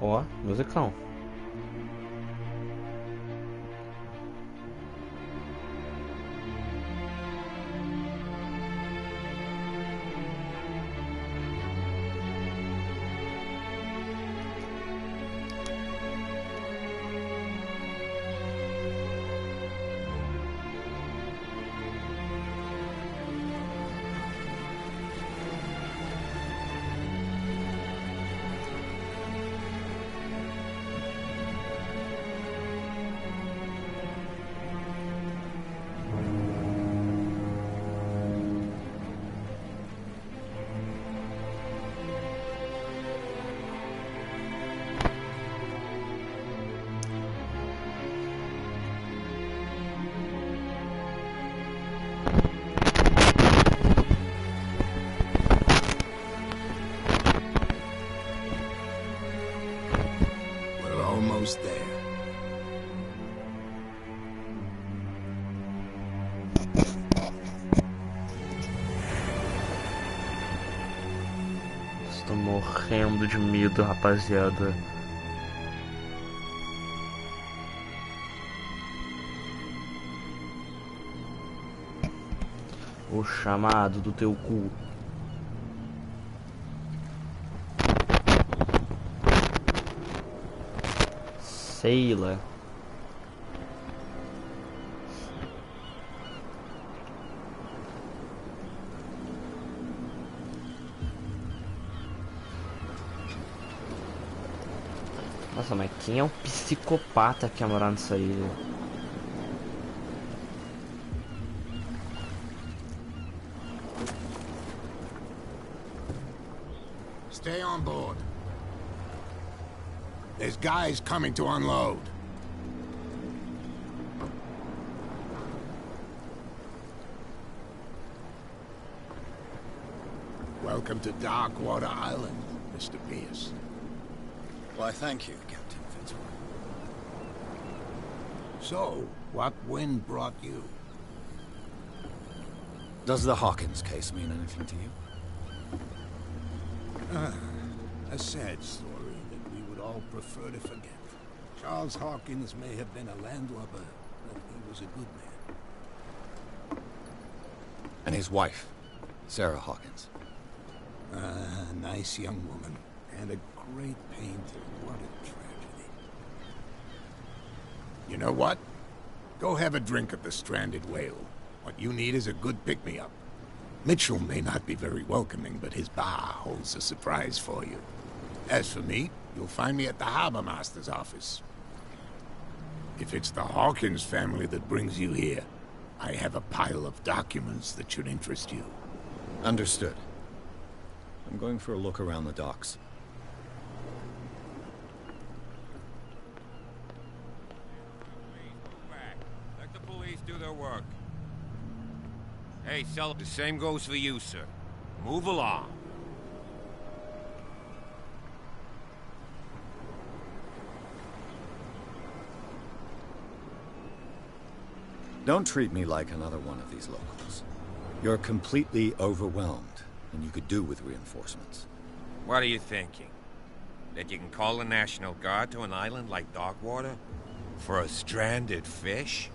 Ó, musicão. Almost there. Estou morrendo de medo, rapaziada. O chamado do teu cu. Sei lá. Nossa, mas quem é um psicopata que quer morar nessa ilha? Stay on board. There's guys coming to unload. Welcome to Darkwater Island, Mr. Pierce. Why, thank you, Captain Fitzroy. So, what wind brought you? Does the Hawkins case mean anything to you? A sad story that we would all prefer to forget. Charles Hawkins may have been a landlubber, but he was a good man. And his wife, Sarah Hawkins. A nice young woman, and a great painter. What a tragedy. You know what? Go have a drink at the Stranded Whale. What you need is a good pick-me-up. Mitchell may not be very welcoming, but his bar holds a surprise for you. As for me, you'll find me at the Harbor Master's office. If it's the Hawkins family that brings you here, I have a pile of documents that should interest you. Understood. I'm going for a look around the docks. Move back. Let the police do their work. Hey, Sullivan, the same goes for you, sir. Move along. Don't treat me like another one of these locals. You're completely overwhelmed, and you could do with reinforcements. What are you thinking? That you can call the National Guard to an island like Darkwater? For a stranded fish?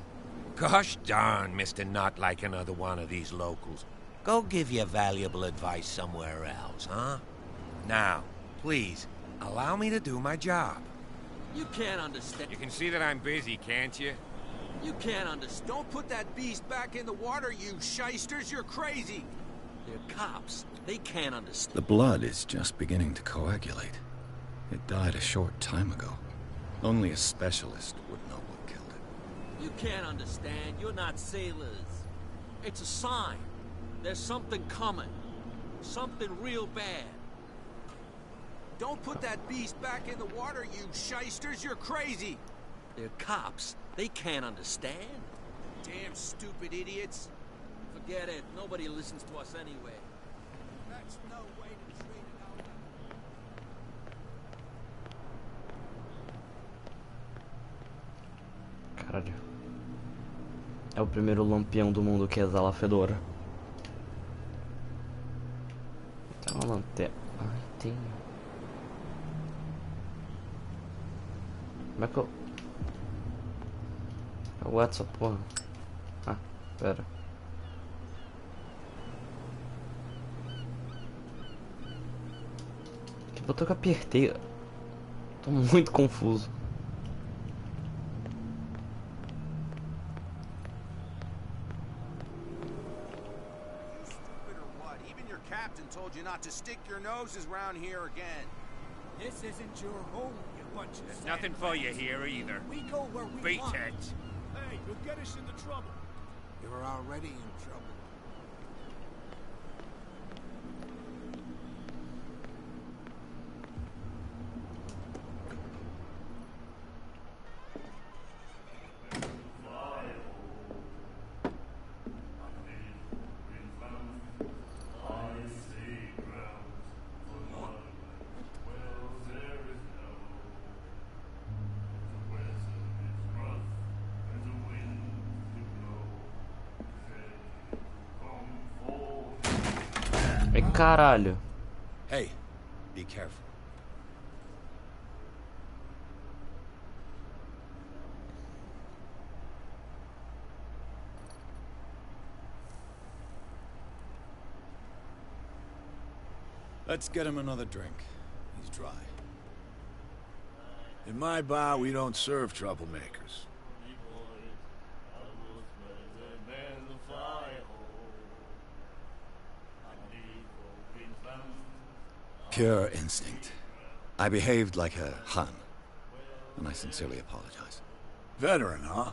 Gosh darn, Mr. Not like another one of these locals. Go give your valuable advice somewhere else, huh? Now, please, allow me to do my job. You can't understand. You can see that I'm busy, can't you? You can't understand. Don't put that beast back in the water, you shysters. You're crazy. They're cops. They can't understand. The blood is just beginning to coagulate. It died a short time ago. Only a specialist would know what killed it. You can't understand. You're not sailors. It's a sign. There's something coming. Something real bad. Don't put that beast back in the water, you shysters. You're crazy. They're cops. They can't understand. Damn stupid idiots. Forget it. Nobody listens to us anyway. That's no way to treat it out. Caralho. É o primeiro lampião do mundo que exala fedora. Tem uma lanterna. Ai, tem. Como é que eu... Eu guardo essa porra. Ah, pera. Que botão que eu apertei? Tô muito confuso. Stupid or what? Even your captain told you not to stick your noses around here again. This isn't your home, you bunch of There's nothing for you here either. We go where we Beat want. it. Hey, you'll get us into trouble. You're already in trouble. Ai, caralho. Hey, be careful. Let's get him another drink. He's dry. In my bar, we don't serve troublemakers. Pure instinct. I behaved like a Hun, and I sincerely apologize. Veteran, huh?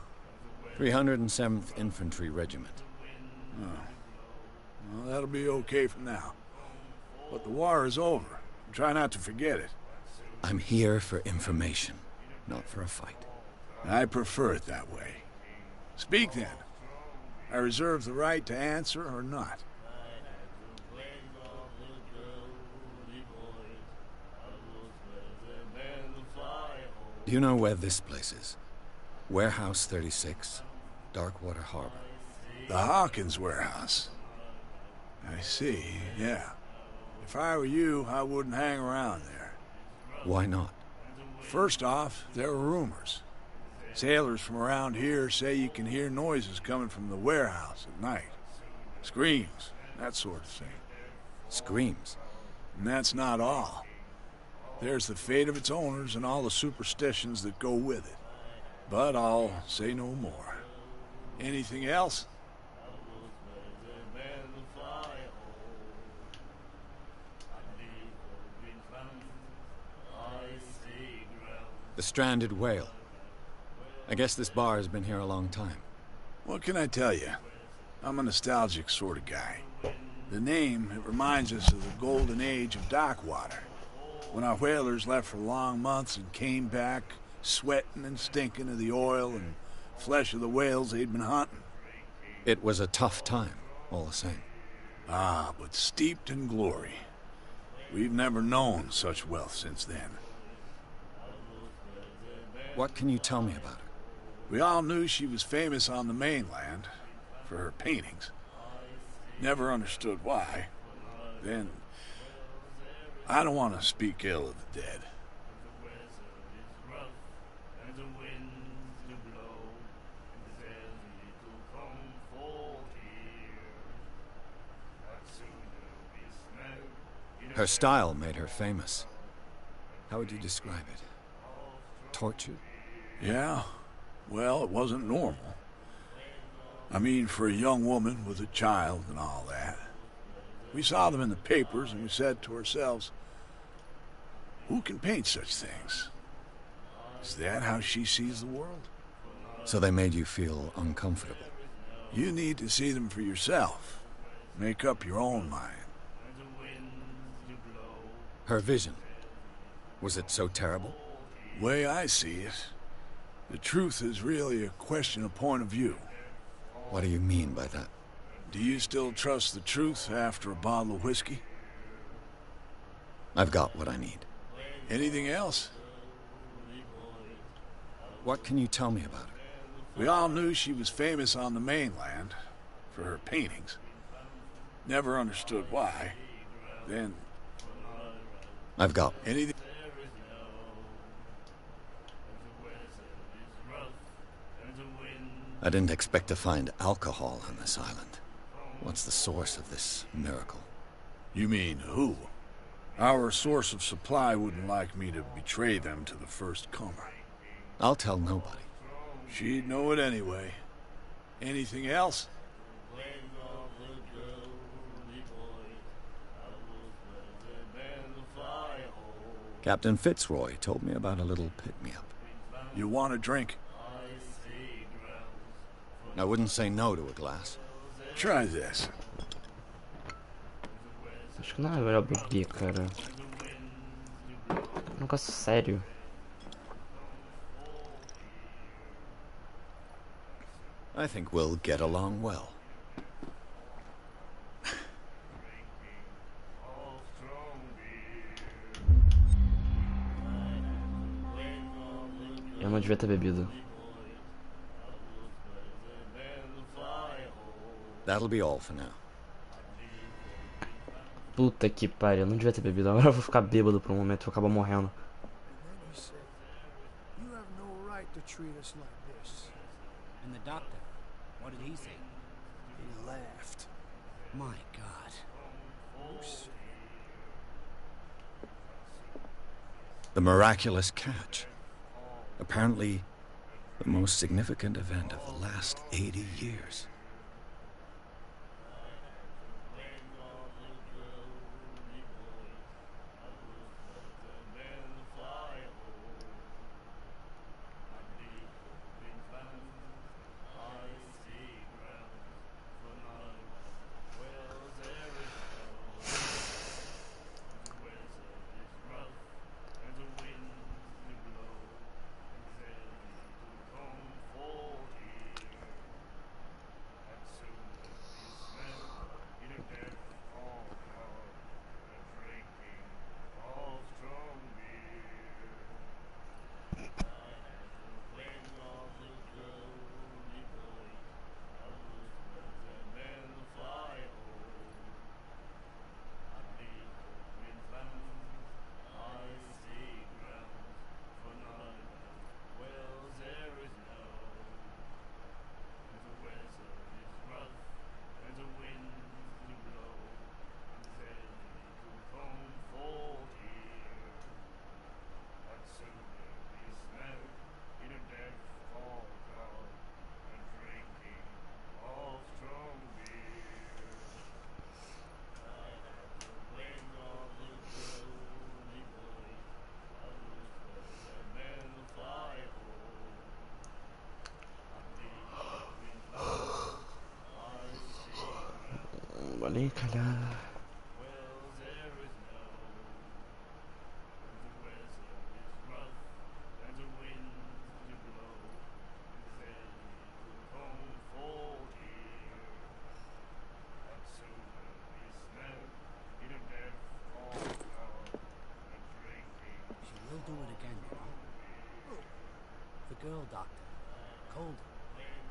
307th Infantry Regiment. Well, that'll be okay for now. But the war is over. Try not to forget it. I'm here for information, not for a fight. I prefer it that way. Speak then. I reserve the right to answer or not. Do you know where this place is? Warehouse 36, Darkwater Harbor. The Hawkins warehouse. I see, yeah. If I were you, I wouldn't hang around there. Why not? First off, there are rumors. Sailors from around here say you can hear noises coming from the warehouse at night. Screams, that sort of thing. Screams. And that's not all. There's the fate of its owners and all the superstitions that go with it. But I'll say no more. Anything else? The stranded whale. I guess this bar has been here a long time. What can I tell you? I'm a nostalgic sort of guy. The name, it reminds us of the golden age of Darkwater. When our whalers left for long months and came back, sweating and stinking of the oil and flesh of the whales they'd been hunting. It was a tough time, all the same. Ah, but steeped in glory. We've never known such wealth since then. What can you tell me about her? We all knew she was famous on the mainland for her paintings. Never understood why. Then, I don't want to speak ill of the dead. Her style made her famous. How would you describe it? Tortured? Yeah, well, it wasn't normal. I mean, for a young woman with a child and all that. We saw them in the papers and we said to ourselves, who can paint such things? Is that how she sees the world? So they made you feel uncomfortable. You need to see them for yourself. Make up your own mind. Her vision. Was it so terrible? Way I see it, the truth is really a question of point of view. What do you mean by that? Do you still trust the truth after a bottle of whiskey? I've got what I need. Anything else? What can you tell me about her? We all knew she was famous on the mainland for her paintings. Never understood why. Then, I've got. anything... I didn't expect to find alcohol on this island. What's the source of this miracle? You mean who? Our source of supply wouldn't like me to betray them to the first comer. I'll tell nobody. She'd know it anyway. Anything else? Captain Fitzroy told me about a little pick-me-up. You want a drink? I wouldn't say no to a glass. Try this. Acho que não é melhor beber, cara. Um negócio sério. I think we'll get along well. Eu não devia ter bebido. That'll be all for now. Puta que pariu, eu não devia ter bebido. Agora eu vou ficar bêbado por um momento e vou acabar morrendo. You have no right to treat us like this. And the doctor, what did he say? He laughed. My God. The miraculous catch. Apparently, the most significant event of the last 80 years. Ali, calhar. Do it again, you know. The girl doctor. Cold.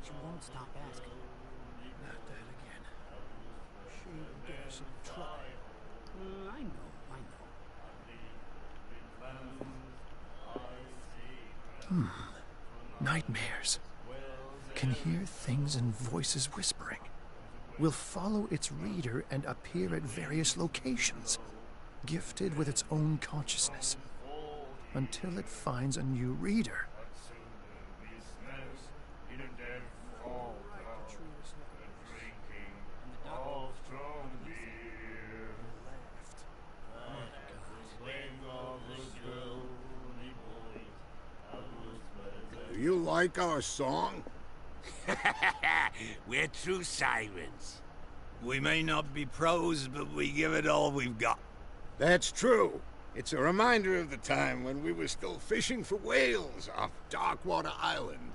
She won't stop asking. Not that again. She doesn't try. I know. Nightmares. Can hear things and voices whispering. Will follow its reader and appear at various locations, gifted with its own consciousness, until it finds a new reader. Do you like our song? We're true sirens. We may not be pros, but we give it all we've got. That's true. It's a reminder of the time when we were still fishing for whales off Darkwater Island.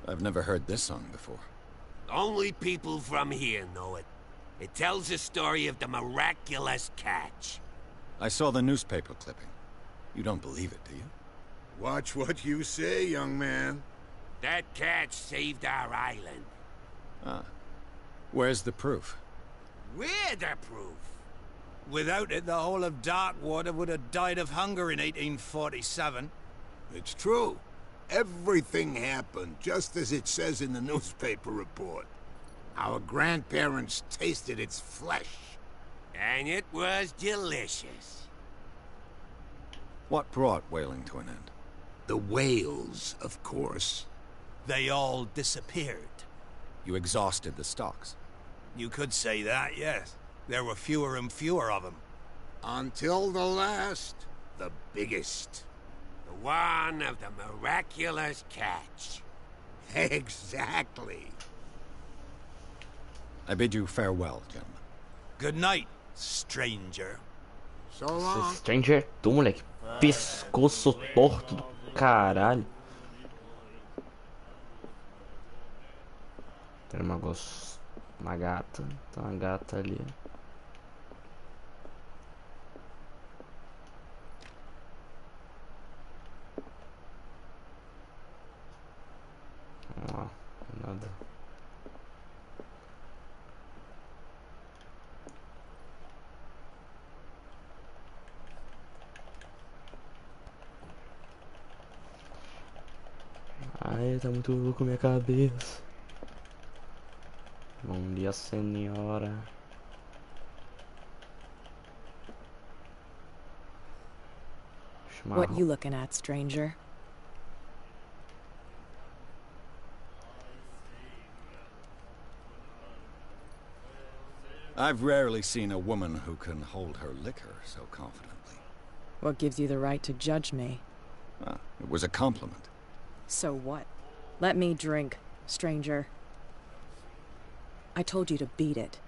I've never heard this song before. Only people from here know it. It tells the story of the miraculous catch. I saw the newspaper clipping. You don't believe it, do you? Watch what you say, young man. That catch saved our island. Ah. Where's the proof? We're the proof. Without it, the whole of Darkwater would have died of hunger in 1847. It's true. Everything happened just as it says in the newspaper report. Our grandparents tasted its flesh. And it was delicious. What brought whaling to an end? The whales, of course. They all disappeared. You exhausted the stocks. You could say that, yes. There were fewer and fewer of them. Until the last, the biggest. The one of the miraculous catch. Exactly. I bid you farewell, gentlemen. Good night, stranger. So long. Stranger, tu moleque. Pescoço torto do caralho. Tem uma gata. Tem uma gata ali. Ó, nada. Ai, tá muito louco minha cabeça. Bom dia, senhora. What you looking at, stranger? I've rarely seen a woman who can hold her liquor so confidently. What gives you the right to judge me? It was a compliment. So what? Let me drink, stranger. I told you to beat it.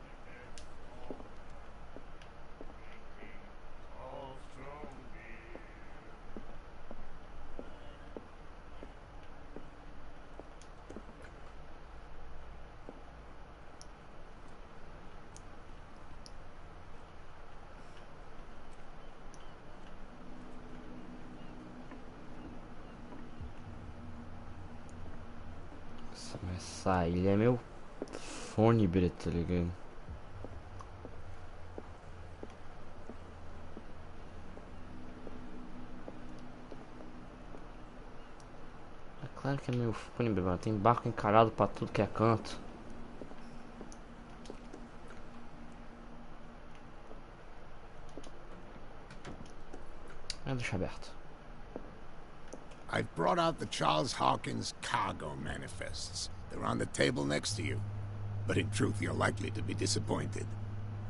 Essa ilha é meu fone preto, tá ligado? É claro que é meu fone, bebê. Tem barco encarado pra tudo que é canto. Deixa aberto. I've brought out the Charles Hawkins cargo manifests. They're on the table next to you. But in truth, you're likely to be disappointed.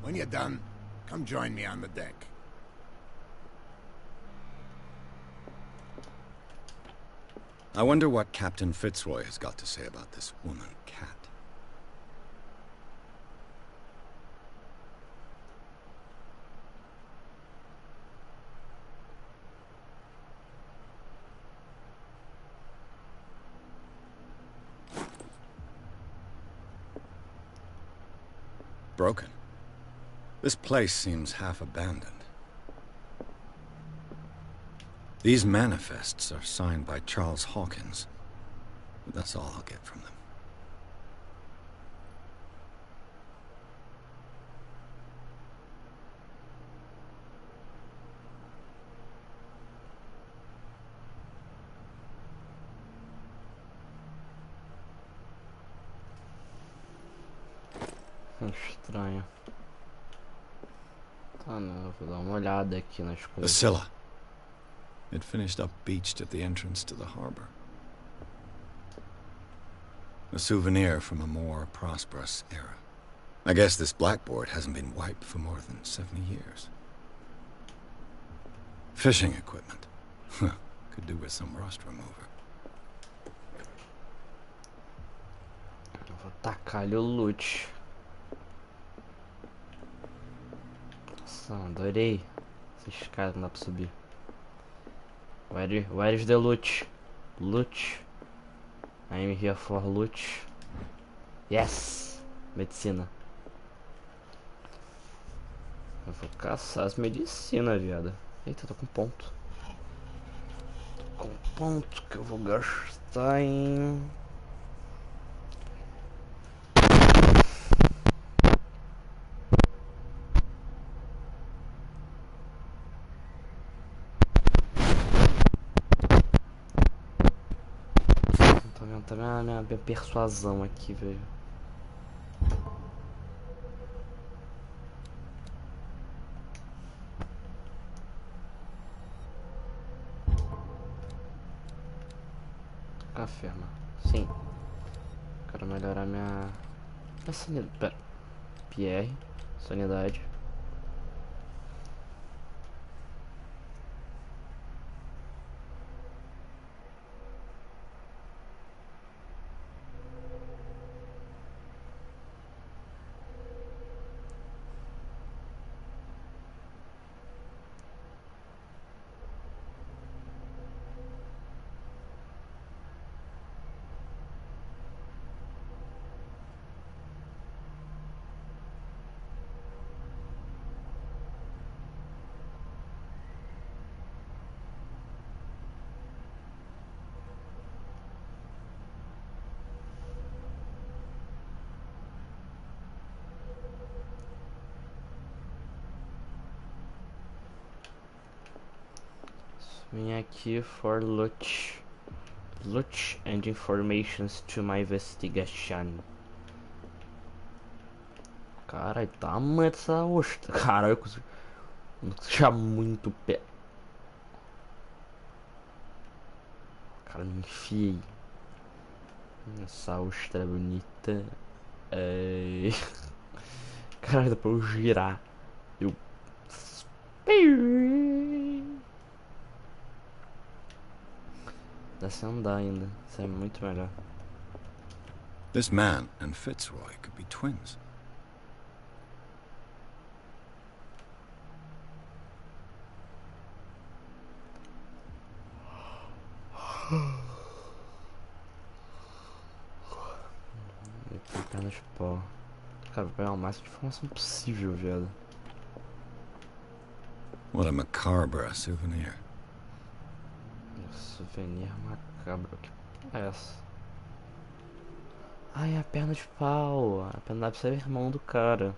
When you're done, come join me on the deck. I wonder what Captain Fitzroy has got to say about this woman, Cat. Broken. This place seems half abandoned. These manifests are signed by Charles Hawkins. But that's all I'll get from them. Estranho. Tá, não, vou dar uma olhada aqui nas The coisas. Scylla. It finished up beached at the entrance to the harbor. A souvenir from a more prosperous era. I guess this blackboard hasn't been wiped for more than 70 years. Fishing equipment. Could do with some rust remover. Vou tacar ali o loot. Nossa, adorei. Esses caras não dá pra subir. Where is the loot? Loot. I am here for loot. Yes! Medicina. Eu vou caçar as medicinas, viado. Eita, tô com ponto. Tô com ponto que eu vou gastar em... Aumenta minha persuasão aqui, velho. Afirma. Sim. Quero melhorar minha sanidade. Pera. Pierre. Sanidade. Vim aqui for loot and informations to my investigation. Caralho, tamanho dessa ostra. Caralho, eu consigo deixar muito pé. Cara, me enfiei. Essa ostra bonita. Caralho, dá pra eu girar. Eu. Dá pra andar ainda. Isso é muito melhor. This man and Fitzroy could be twins. Perna de pau. Cara, vou pegar o máximo de informação possível, viado. What a macabre souvenir. Souvenir macabro. Que porra é essa? Ai, a perna de pau. A perna dá pra ser irmão do cara.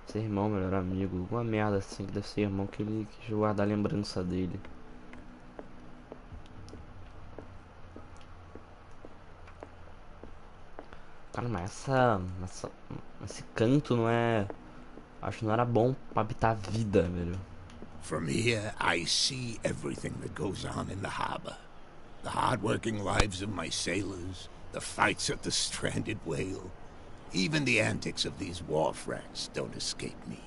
Ser irmão, melhor amigo. Alguma merda assim que deve ser irmão que ele quis guardar a lembrança dele. Cara, mas esse canto não é. Acho que não era bom pra habitar a vida, velho. From here, I see everything that goes on in the harbor. The hard-working lives of my sailors, the fights of the stranded whale. Even the antics of these wharf rats don't escape me.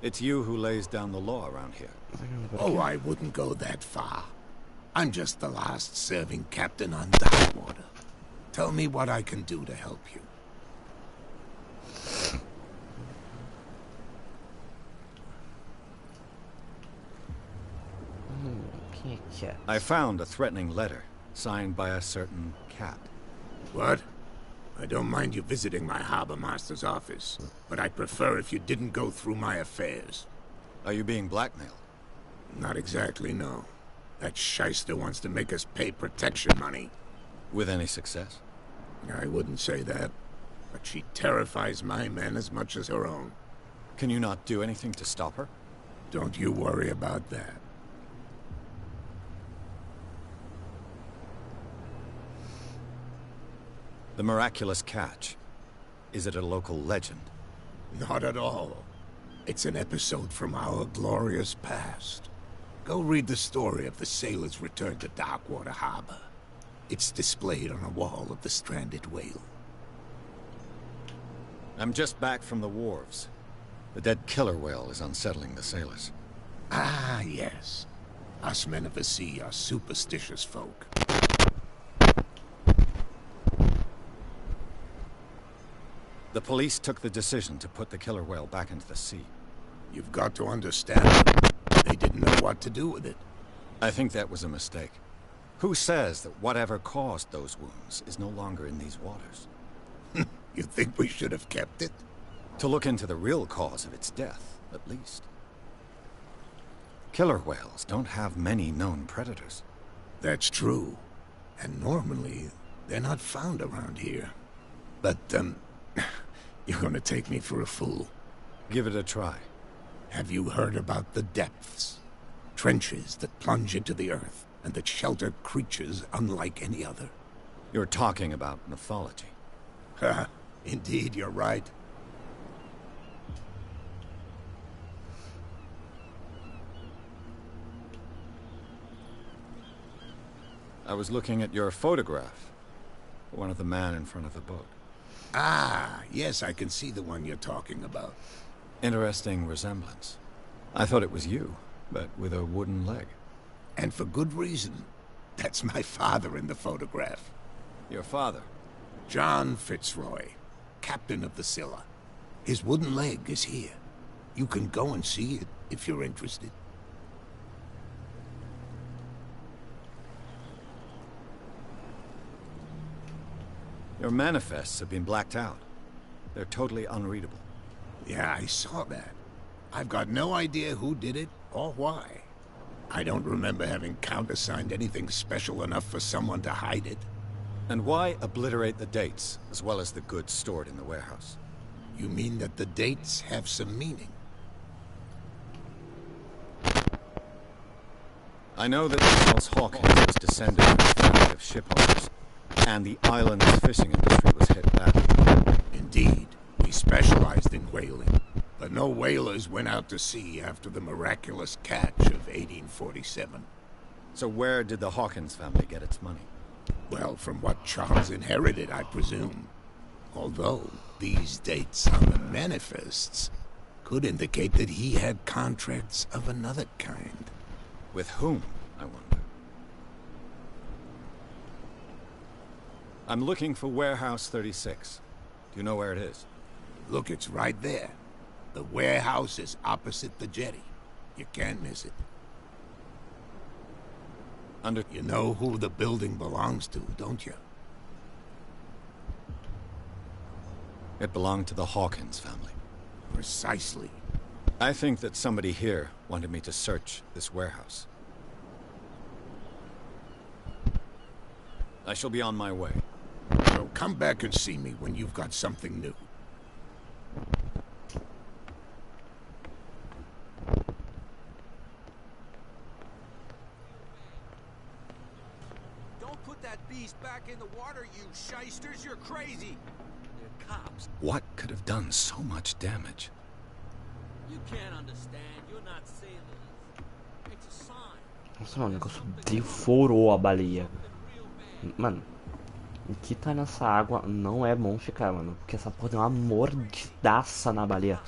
It's you who lays down the law around here. Oh, I wouldn't go that far. I'm just the last serving captain on Darkwater. Tell me what I can do to help you. I found a threatening letter, signed by a certain cat. What? I don't mind you visiting my harbor master's office, but I'd prefer if you didn't go through my affairs. Are you being blackmailed? Not exactly, no. That shyster wants to make us pay protection money. With any success? I wouldn't say that, but she terrifies my men as much as her own. Can you not do anything to stop her? Don't you worry about that. The miraculous catch. Is it a local legend? Not at all. It's an episode from our glorious past. Go read the story of the sailors' return to Darkwater Harbor. It's displayed on a wall of the stranded whale. I'm just back from the wharves. The dead killer whale is unsettling the sailors. Ah, yes. Us men of the sea are superstitious folk. The police took the decision to put the killer whale back into the sea. You've got to understand them. They didn't know what to do with it. I think that was a mistake. Who says that whatever caused those wounds is no longer in these waters? You think we should have kept it? To look into the real cause of its death, at least. Killer whales don't have many known predators. That's true. And normally, they're not found around here. But, you're gonna take me for a fool. Give it a try. Have you heard about the depths? Trenches that plunge into the earth and that shelter creatures unlike any other. You're talking about mythology. Indeed, you're right. I was looking at your photograph. One of the man in front of the boat. Ah, yes, I can see the one you're talking about. Interesting resemblance. I thought it was you, but with a wooden leg. And for good reason. That's my father in the photograph. Your father? John Fitzroy, captain of the Scylla. His wooden leg is here. You can go and see it if you're interested. Your manifests have been blacked out. They're totally unreadable. Yeah, I saw that. I've got no idea who did it or why. I don't remember having countersigned anything special enough for someone to hide it. And why obliterate the dates, as well as the goods stored in the warehouse? You mean that the dates have some meaning? I know that Charles Hawkins was descended from a family of shipowners, and the island's fishing industry was hit badly. Indeed. We specialized in whaling, but no whalers went out to sea after the miraculous catch of 1847. So where did the Hawkins family get its money? Well, from what Charles inherited, I presume. Although, these dates on the manifests could indicate that he had contracts of another kind. With whom, I wonder? I'm looking for Warehouse 36. Do you know where it is? Look, it's right there. The warehouse is opposite the jetty. You can't miss it. You know who the building belongs to, don't you? It belonged to the Hawkins family. Precisely. I think that somebody here wanted me to search this warehouse. I shall be on my way. So come back and see me when you've got something new. Don't put that beast back in the water, you shysters. You're crazy. They're cops. What could have done so much damage? You can't understand. You're not sailors. It's a sign. Nossa, mano, o negócio devorou a baleia. Mano, o que tá nessa água não é bom ficar, mano. Porque essa porra deu uma mordidaça na baleia.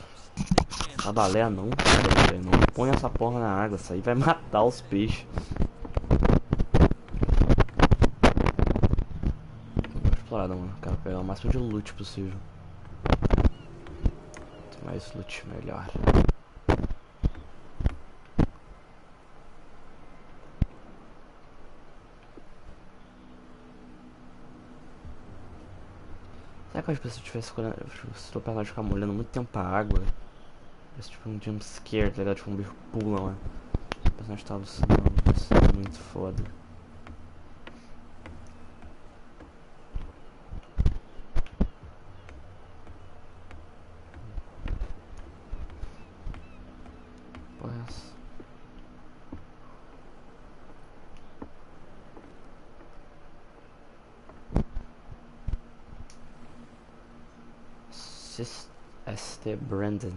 A baleia não para, velho. Não põe essa porra na água. Isso aí vai matar os peixes. Vou explorada, mano. Quero pegar o máximo de loot possível. Quanto mais loot, melhor. Será que se eu tivesse se o personagem ficar molhando muito tempo a água? Parece tipo um jumpscare, tá ligado? Tipo um bicho pula lá. O personagem tá alucinando, isso é muito foda. Porra é essa? St. Brandon,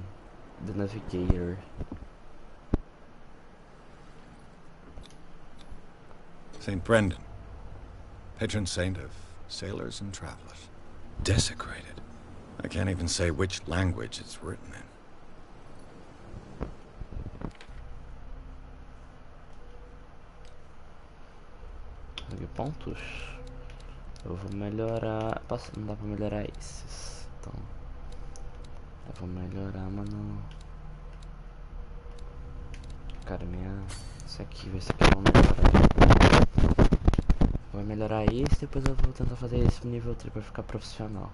the navigator. St. Brendan, patron saint of sailors and travelers. Desecrated. I can't even say which language it's written in. Aqui pontos. Eu vou melhorar. Não dá pra melhorar esses. Então. Eu vou melhorar, mano. Cara, esse aqui eu vou melhorar. Vou melhorar esse, depois eu vou tentar fazer esse nível 3 pra ficar profissional.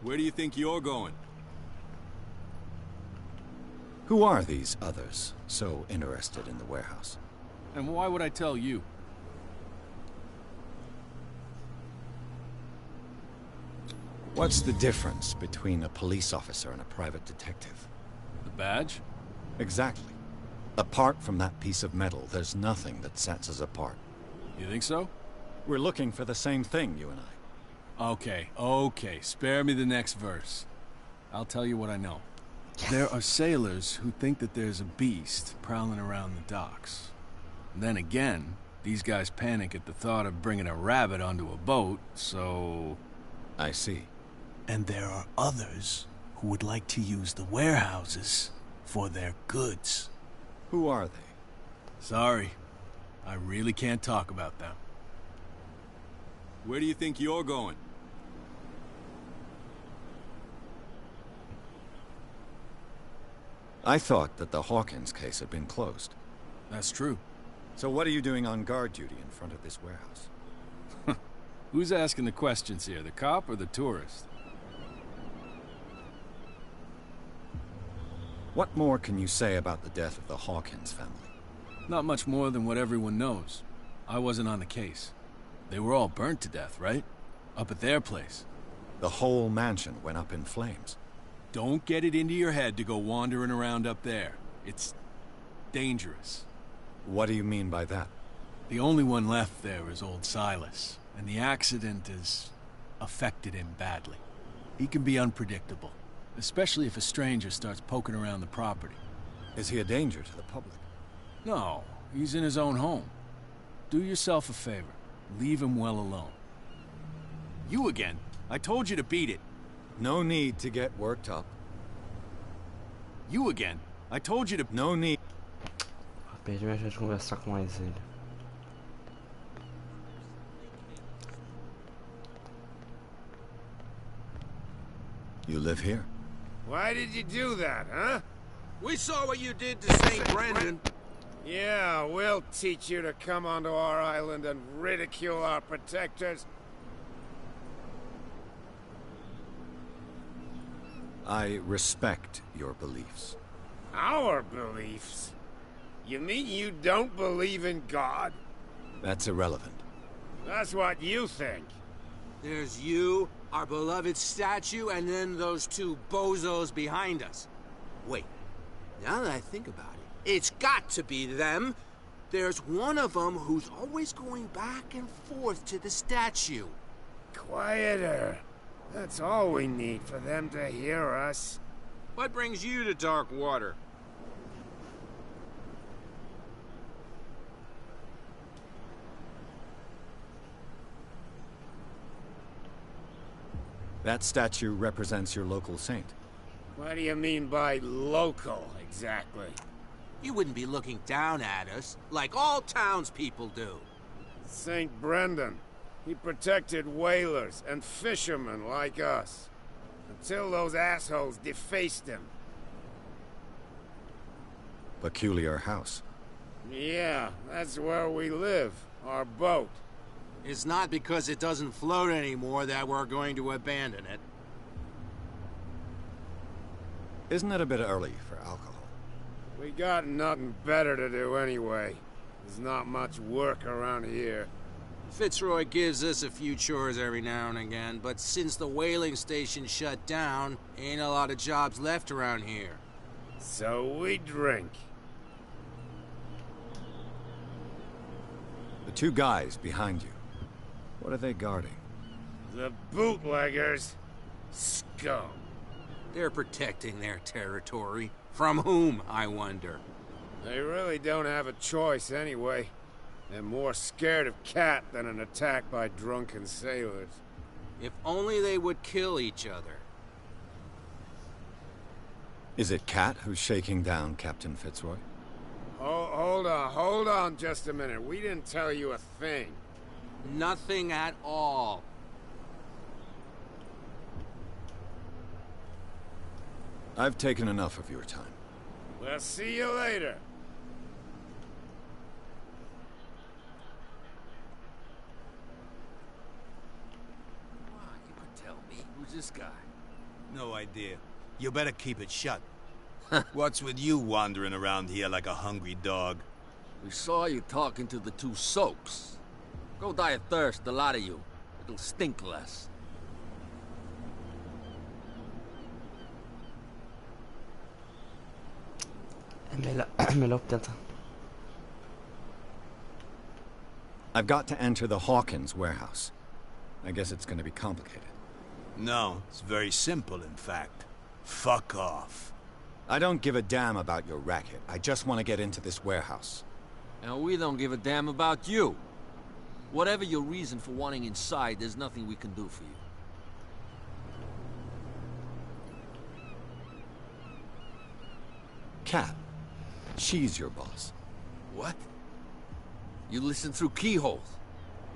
Where do you think you're going? Who are these others so interested in the warehouse? And why would I tell you? What's the difference between a police officer and a private detective? The badge? Exactly. Apart from that piece of metal, there's nothing that sets us apart. You think so? We're looking for the same thing, you and I. Okay. Spare me the next verse. I'll tell you what I know. Yes. There are sailors who think that there's a beast prowling around the docks. And then again, these guys panic at the thought of bringing a rabbit onto a boat, so... I see. And there are others who would like to use the warehouses for their goods. Who are they? Sorry, I really can't talk about them. Where do you think you're going? I thought that the Hawkins case had been closed. That's true. So what are you doing on guard duty in front of this warehouse? Who's asking the questions here, the cop or the tourist? What more can you say about the death of the Hawkins family? Not much more than what everyone knows. I wasn't on the case. They were all burnt to death, right? Up at their place. The whole mansion went up in flames. Don't get it into your head to go wandering around up there. It's dangerous. What do you mean by that? The only one left there is old Silas, and the accident has affected him badly. He can be unpredictable, especially if a stranger starts poking around the property. Is he a danger to the public? No, he's in his own home. Do yourself a favor. Leave him well alone. You again. I told you to beat it. No need to get worked up. You again. I told you to... No need. Perdi minha chance de conversar com mais ele. You live here? Why did you do that, huh? We saw what you did to St. Brendan. Yeah, we'll teach you to come onto our island and ridicule our protectors. I respect your beliefs. Our beliefs? You mean you don't believe in God? That's irrelevant. That's what you think. There's you, our beloved statue, and then those two bozos behind us. Wait, now that I think about it, it's got to be them. There's one of them who's always going back and forth to the statue. Quieter. That's all we need for them to hear us. What brings you to dark water? That statue represents your local saint. What do you mean by local, exactly? You wouldn't be looking down at us, like all townspeople do. St. Brendan. He protected whalers and fishermen like us. Until those assholes defaced him. Peculiar house. Yeah, that's where we live. Our boat. It's not because it doesn't float anymore that we're going to abandon it. Isn't it a bit early for alcohol? We got nothing better to do anyway. There's not much work around here. Fitzroy gives us a few chores every now and again, but since the whaling station shut down, ain't a lot of jobs left around here. So we drink. The two guys behind you. What are they guarding? The bootleggers. Scum. They're protecting their territory. From whom, I wonder? They really don't have a choice anyway. They're more scared of Cat than an attack by drunken sailors. If only they would kill each other. Is it Cat who's shaking down Captain Fitzroy? Hold on just a minute. We didn't tell you a thing. Nothing at all. I've taken enough of your time. We'll see you later. Come on, you could tell me. Who's this guy? No idea. You better keep it shut. What's with you wandering around here like a hungry dog? We saw you talking to the two soaks. Go die of thirst, the lot of you. It'll stink less. É melhor tentar. I've got to enter the Hawkins warehouse. I guess it's going to be complicated. No, it's very simple, in fact. Fuck off. I don't give a damn about your racket. I just want to get into this warehouse. And we don't give a damn about you. Whatever your reason for wanting inside, there's nothing we can do for you. Cat, she's your boss. What? You listen through keyholes.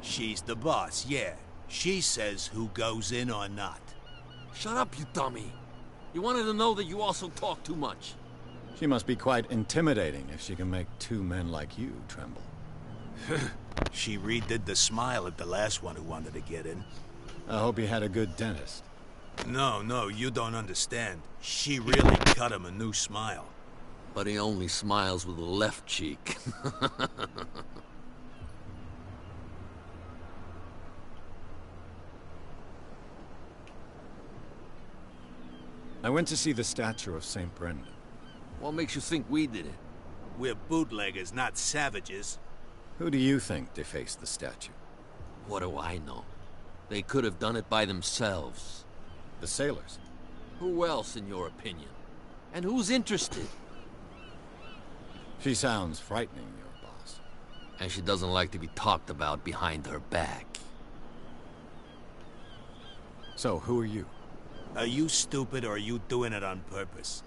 She's the boss, yeah. She says who goes in or not. Shut up, you dummy. You wanted to know that you also talk too much. She must be quite intimidating if she can make two men like you tremble. She redid the smile at the last one who wanted to get in. I hope he had a good dentist. No, you don't understand. She really cut him a new smile. But he only smiles with the left cheek. I went to see the statue of St. Brendan. What makes you think we did it? We're bootleggers, not savages. Who do you think defaced the statue? What do I know? They could have done it by themselves. The sailors. Who else, in your opinion? And who's interested? She sounds frightening, your boss. And she doesn't like to be talked about behind her back. So, who are you? Are you stupid or are you doing it on purpose?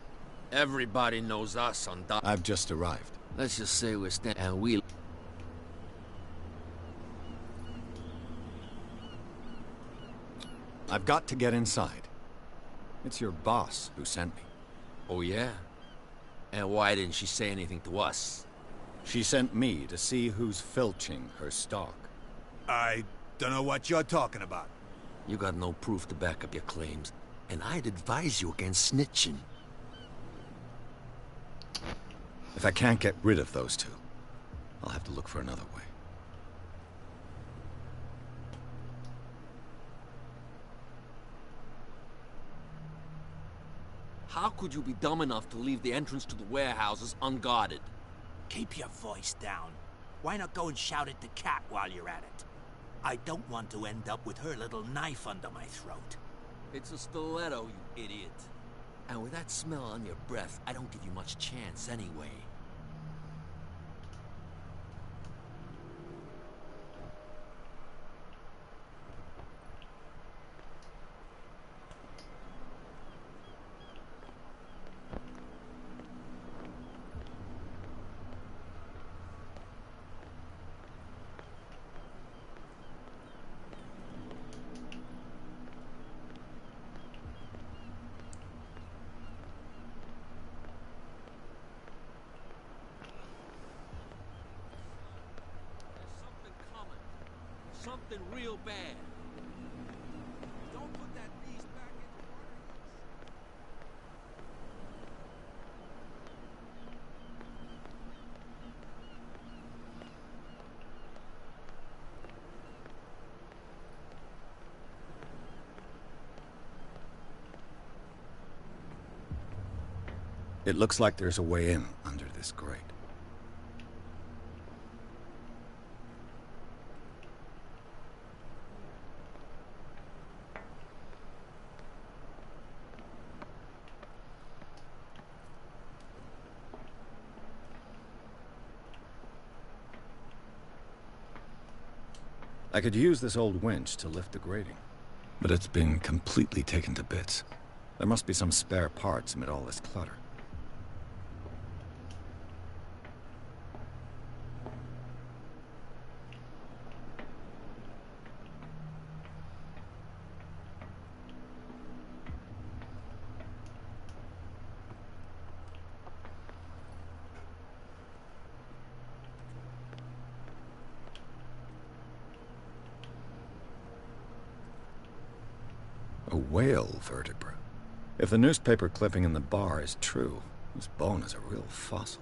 Everybody knows us on dock. I've just arrived. Let's just say we're and we... I've got to get inside. It's your boss who sent me. Oh, yeah? And why didn't she say anything to us? She sent me to see who's filching her stock. I don't know what you're talking about. You got no proof to back up your claims, and I'd advise you against snitching. If I can't get rid of those two, I'll have to look for another way. How could you be dumb enough to leave the entrance to the warehouses unguarded? Keep your voice down. Why not go and shout at the cat while you're at it? I don't want to end up with her little knife under my throat. It's a stiletto, you idiot. And with that smell on your breath, I don't give you much chance anyway. Something real bad. Don't put that beast back in the water. It looks like there's a way in under this grate. I could use this old winch to lift the grating, but it's been completely taken to bits. There must be some spare parts amid all this clutter. A whale vertebra. If the newspaper clipping in the bar is true, this bone is a real fossil.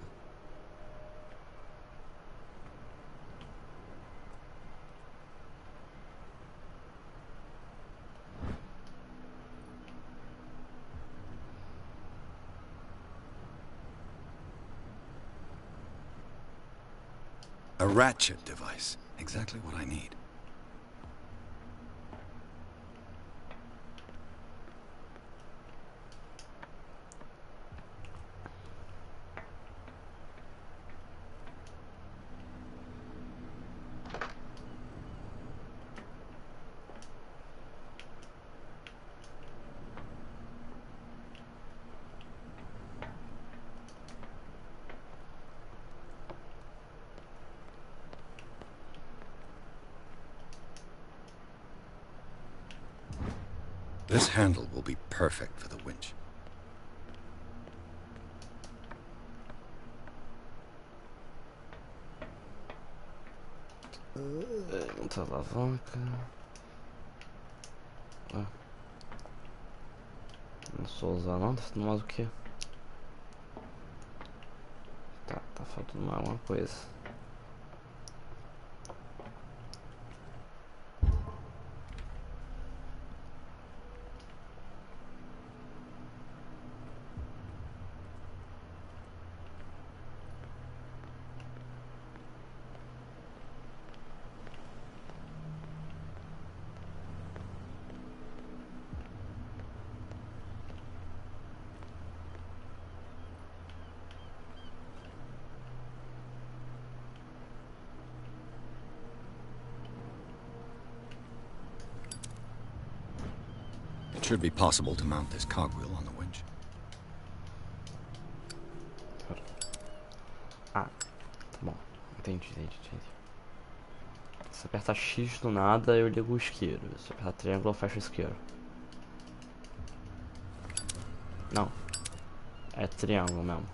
A ratchet device. Exactly what I need. This handle will be perfect for the winch. Muita alavanca. Ah. Não sou usar não, tá faltando mais o que? Tá faltando mais alguma coisa. It should be possible to mount this cogwheel on the winch. Ah, tá bom. Entendi. Se apertar X do nada, eu ligo o isqueiro. Se apertar triângulo, eu fecho o isqueiro. Não. É triângulo mesmo.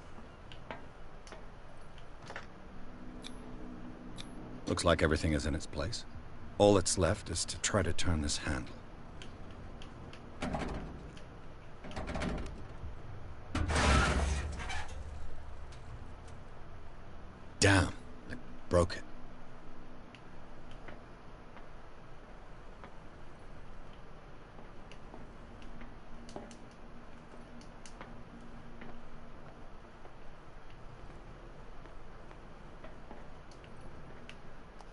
Looks like everything is in its place. All that's left is to try to turn this handle. Damn, I broke it.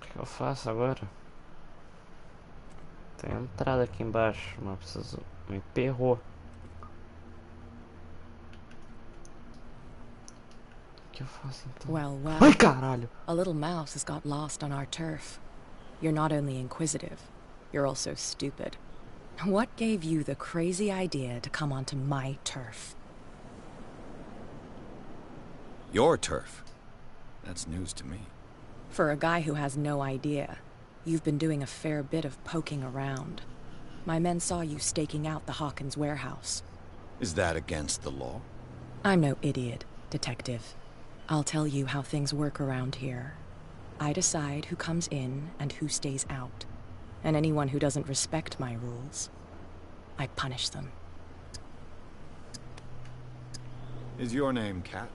O que eu faço agora? Tem entrada aqui embaixo, mas preciso... Me emperrou. O que eu faço então? Well, Ai, caralho! a little mouse has got lost on our turf. You're not only inquisitive, you're also stupid. What gave you the crazy idea to come onto my turf? Your turf? That's news to me. For a guy who has no idea, you've been doing a fair bit of poking around. My men saw you staking out the Hawkins warehouse. Is that against the law? I'm no idiot, Detective. I'll tell you how things work around here. I decide who comes in and who stays out. And anyone who doesn't respect my rules, I punish them. Is your name Kat?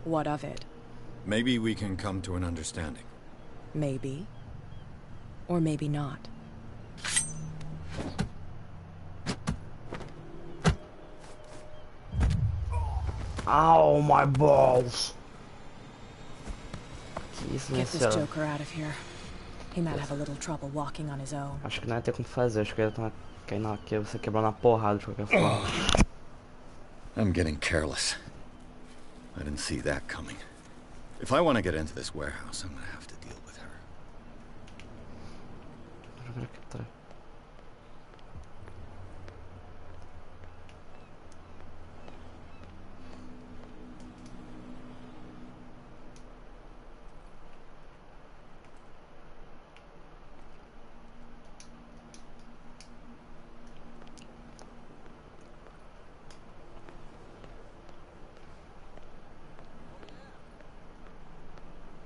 What of it? Maybe we can come to an understanding. Maybe. Or maybe not. Ow, my balls! Que isso, né, Get this senhora? joker out of here. He might have a little trouble walking on his own. Acho que não ia ter como fazer, acho que ia cair você quebrar na porrada de qualquer forma. I'm getting careless. I didn't see that coming. If I want to get into this warehouse, I'm gonna have to deal with her.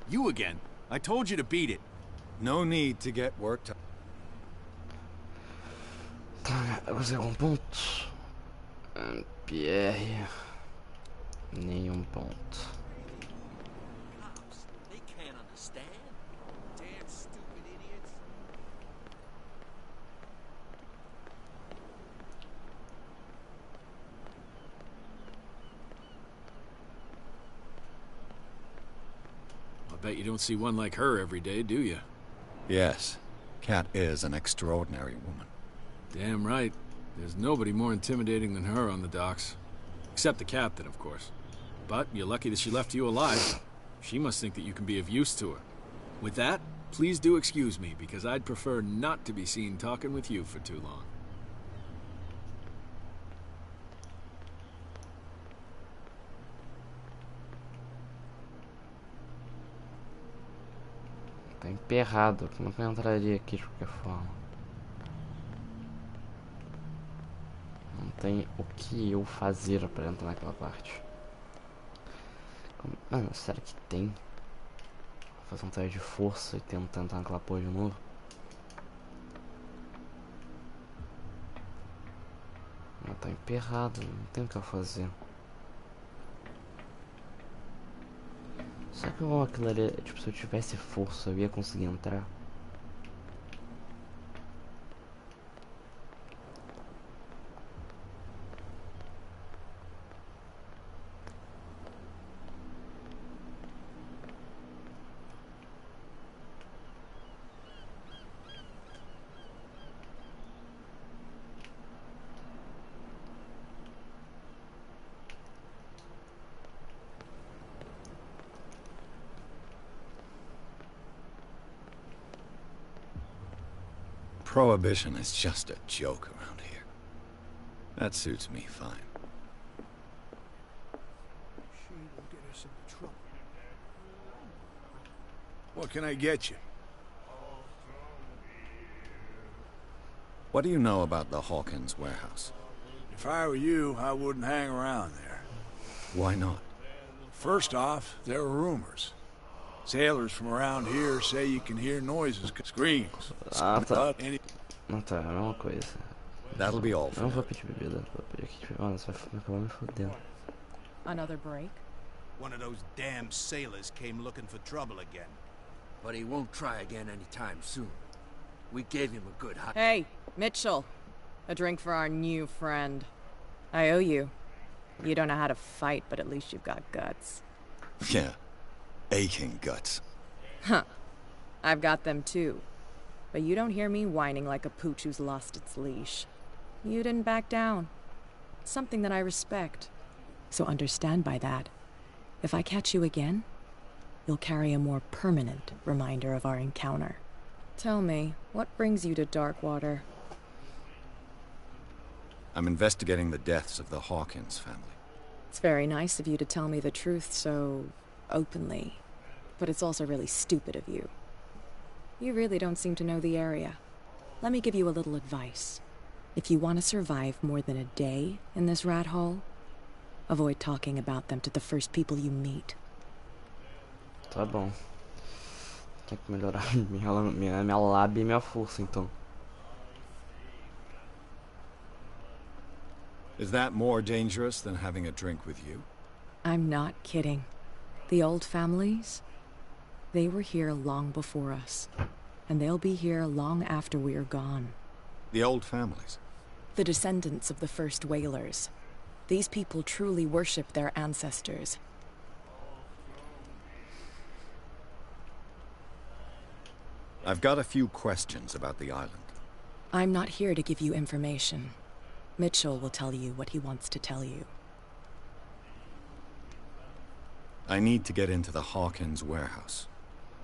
You again? I told you to beat it. No need to get worked up. Tá, você algum ponto? Pierre. Nenhum ponto. Cops, they can't understand. Damn stupid idiots. I bet you don't see one like her every day, do you? Yes, Cat is an extraordinary woman. Damn right. There's nobody more intimidating than her on the docks. Except the captain, of course. But you're lucky that she left you alive. She must think that you can be of use to her. With that, please do excuse me, because I'd prefer not to be seen talking with you for too long. Tá emperrado, que não entraria aqui de qualquer forma. Não tem o que eu fazer pra entrar naquela parte. Mano, será que tem? Vou fazer um teste de força e tentar entrar naquela porra de novo. Não, tá emperrado, não tem o que eu fazer. Será que aquilo ali, tipo, se eu tivesse força eu ia conseguir entrar? Prohibition is just a joke around here. That suits me fine. She will get us into trouble. What can I get you? What do you know about the Hawkins warehouse? If I were you, I wouldn't hang around there. Why not? First off, there are rumors. Sailors from around here say you can hear noises, screams. Ah, tá. Não tá, é a mesma coisa. That'll be all. Eu não vou pedir bebida, vou pedir aqui. Mano, você vai acabar me fodendo. Another break? One of those damn sailors came looking for trouble again. But he won't try again anytime soon. We gave him a good hot... Hey, Mitchell. A drink for our new friend. I owe you. You don't know how to fight, but at least you've got guts. Yeah. Aching guts. Huh. I've got them too. But you don't hear me whining like a pooch who's lost its leash. You didn't back down. Something that I respect. So understand by that, if I catch you again, you'll carry a more permanent reminder of our encounter. Tell me, what brings you to Darkwater? I'm investigating the deaths of the Hawkins family. It's very nice of you to tell me the truth so openly, but it's also really stupid of you. You really don't seem to know the area. Let me give you a little advice. If you want to survive more than a day in this rat hole, avoid talking about them to the first people you meet. Tá bom. Tem que melhorar minha lábia e minha força, então. Is that more dangerous than having a drink with you? I'm not kidding. The old families, they were here long before us, and they'll be here long after we're gone. The old families? The descendants of the first whalers. These people truly worship their ancestors. I've got a few questions about the island. I'm not here to give you information. Mitchell will tell you what he wants to tell you. I need to get into the Hawkins warehouse.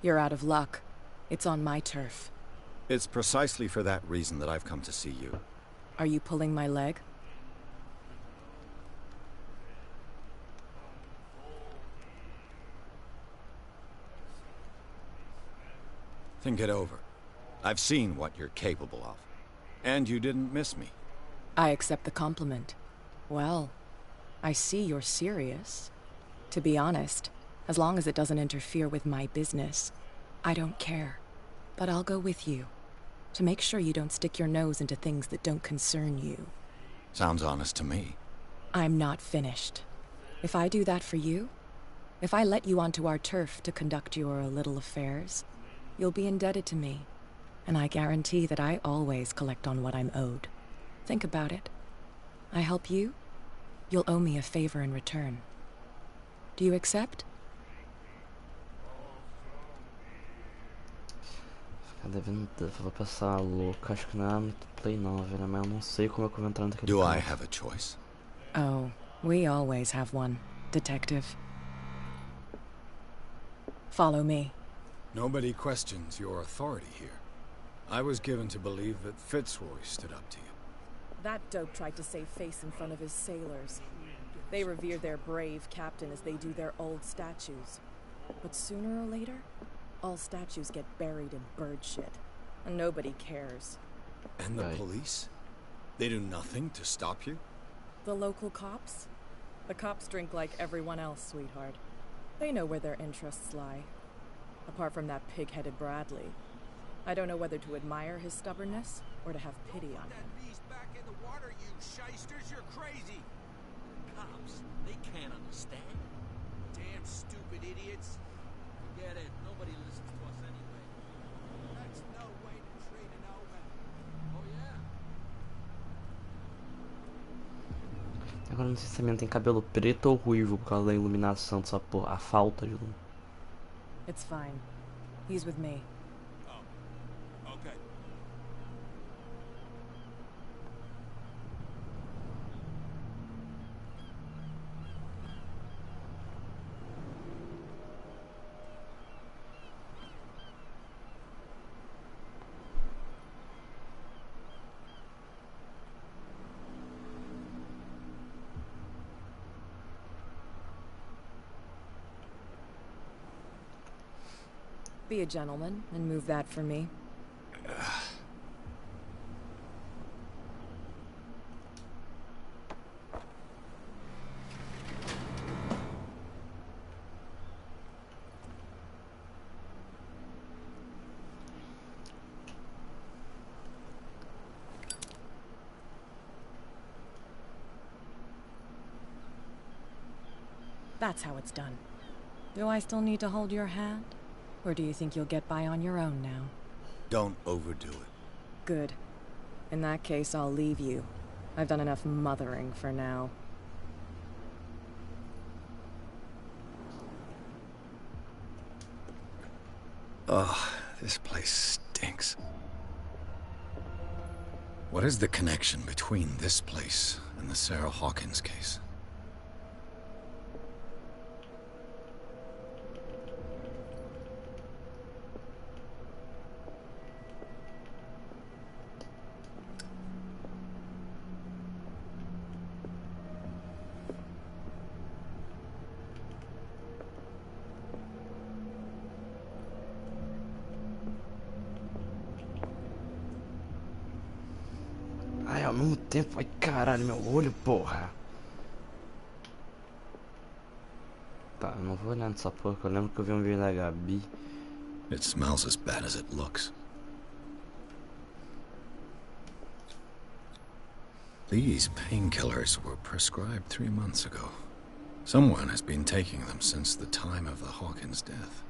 You're out of luck. It's on my turf. It's precisely for that reason that I've come to see you. Are you pulling my leg? Think it over. I've seen what you're capable of. And you didn't miss me. I accept the compliment. Well, I see you're serious. To be honest, as long as it doesn't interfere with my business, I don't care. But I'll go with you, to make sure you don't stick your nose into things that don't concern you. Sounds honest to me. I'm not finished. If I do that for you, if I let you onto our turf to conduct your little affairs, you'll be indebted to me, and I guarantee that I always collect on what I'm owed. Think about it. I help you, you'll owe me a favor in return. Do you accept? Ficar devendo. Vou passar louco. Acho que não é muito play não, velho. Mas eu não sei como é que eu vou entrar naquele Do I canto. have a choice? Oh, we always have one, Detective. Follow me. Nobody questions your authority here. I was given to believe that Fitzroy stood up to you. That dope tried to save face in front of his sailors. They revere their brave captain as they do their old statues. But sooner or later, all statues get buried in bird shit. And nobody cares. And the Right. police? They do nothing to stop you? The local cops? The cops drink like everyone else, sweetheart. They know where their interests lie. Apart from that pig-headed Bradley. I don't know whether to admire his stubbornness or to have pity on him. That beast back in the water, you shysters! You're crazy! Cops, they can't understand. Damn stupid idiots. Forget it. Nobody listens to us anyway. That's no way to treat an omen. Oh, yeah? Agora não sei se a menina tem cabelo preto ou ruivo por causa da iluminação dessa porra. A falta de luz. It's fine. He's with me. Oh. Okay. Be a gentleman and move that for me. That's how it's done. Do I still need to hold your hand? Or do you think you'll get by on your own now? Don't overdo it. Good. In that case, I'll leave you. I've done enough mothering for now. Ugh, this place stinks. What is the connection between this place and the Sarah Hawkins case? Ai, ao mesmo tempo. Ai, caralho, meu olho, porra. Tá, eu não vou olhar nessa porra, que eu lembro que eu vi um vídeo da Gabi. It smells as bad as it looks. These painkillers were prescribed 3 months ago. Someone has been taking them since the time of the Hawkins death.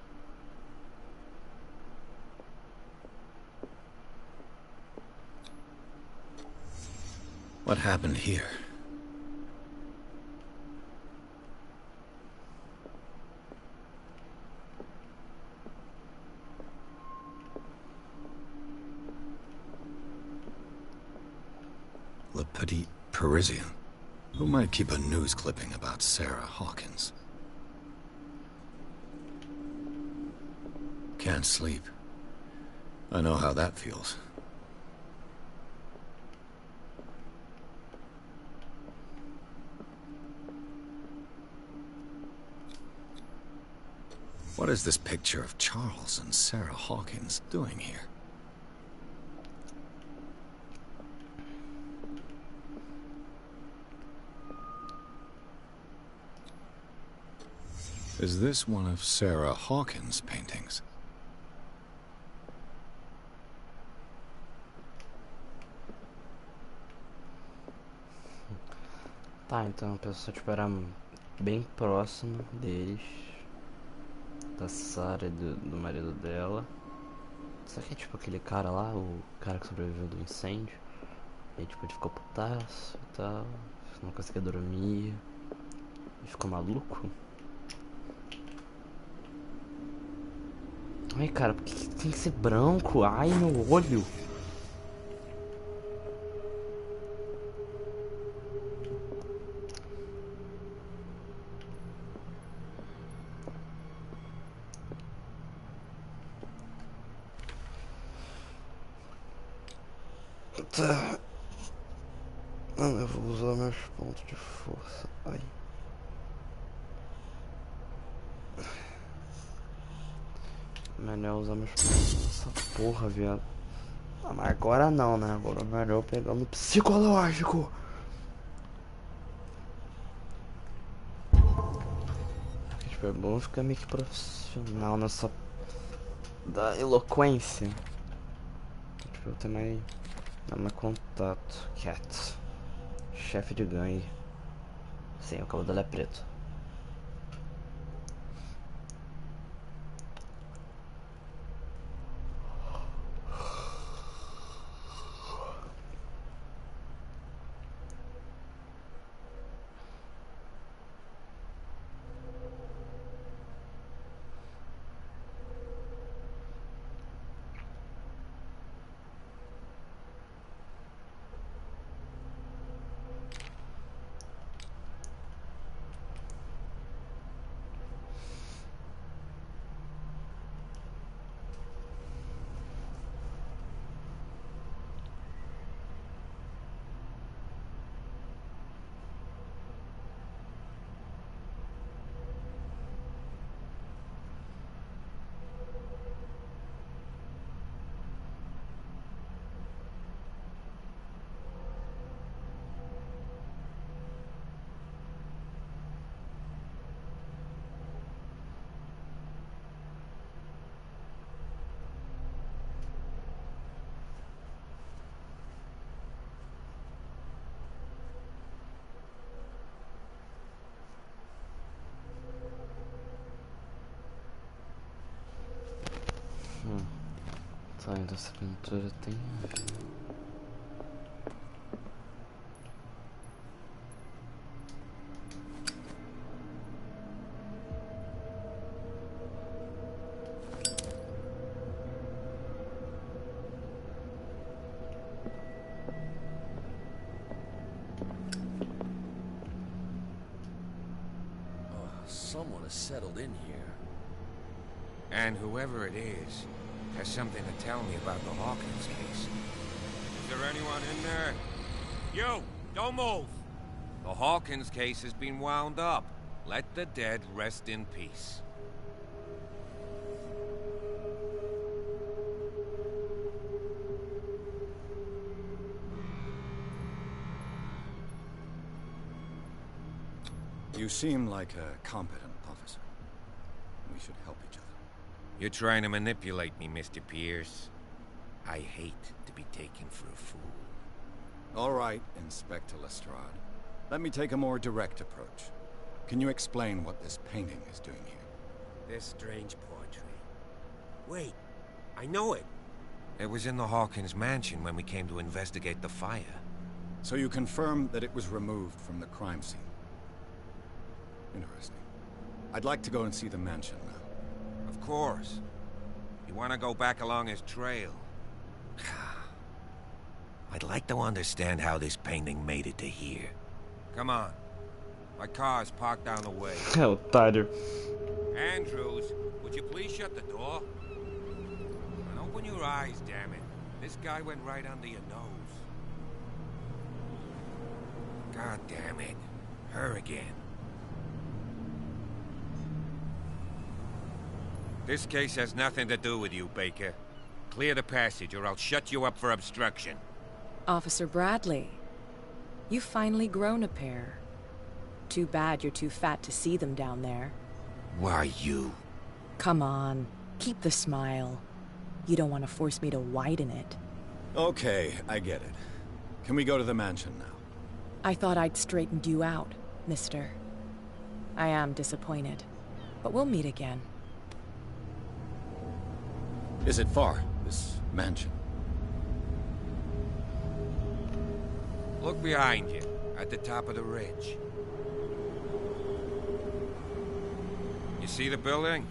What happened here? Le Petit Parisien. Who might keep a news clipping about Sarah Hawkins? Can't sleep. I know how that feels. What is this picture of Charles and Sarah Hawkins doing here? Is this one of Sarah Hawkins' paintings? Tá, então a pessoa tipo era bem próximo deles, da Sarah e do marido dela. Só que é tipo aquele cara lá, o cara que sobreviveu do incêndio. E tipo ele ficou putaço e tal, não conseguia dormir. E ficou maluco. Ai cara, por que tem que ser branco? Ai meu olho. Tá. Eu vou usar meus pontos de força. Ai. Melhor usar meus pontos nessa porra, viado. Ah, mas agora não, né? Agora é melhor pegar no psicológico. Tipo, é bom ficar meio que profissional nessa da eloquência. Tipo, eu tenho mais contato. Cat. Chefe de gangue. Sim, o cabelo dela é preto. Tá, então essa pintura tem. Someone has settled in here. And whoever it is has something to tell me about the Hawkins case. Is there anyone in there? You! Don't move! The Hawkins case has been wound up. Let the dead rest in peace. You seem like a competent officer. We should help each other. You're trying to manipulate me, Mr. Pierce. I hate to be taken for a fool. All right, Inspector Lestrade. Let me take a more direct approach. Can you explain what this painting is doing here? This strange portrait. Wait, I know it. It was in the Hawkins mansion when we came to investigate the fire. So you confirm that it was removed from the crime scene? Interesting. I'd like to go and see the mansion now. Of course. You want to go back along his trail? I'd like to understand how this painting made it to here. Come on. My car's parked down the way. Otário. Andrews, would you please shut the door? And open your eyes, damn it. This guy went right under your nose. God damn it. Her again. This case has nothing to do with you, Baker. Clear the passage or I'll shut you up for obstruction. Officer Bradley, you've finally grown a pair. Too bad you're too fat to see them down there. Why you? Come on, keep the smile. You don't want to force me to widen it. Okay, I get it. Can we go to the mansion now? I thought I'd straightened you out, mister. I am disappointed, but we'll meet again. Is it far, this mansion? Look behind you, at the top of the ridge. You see the building?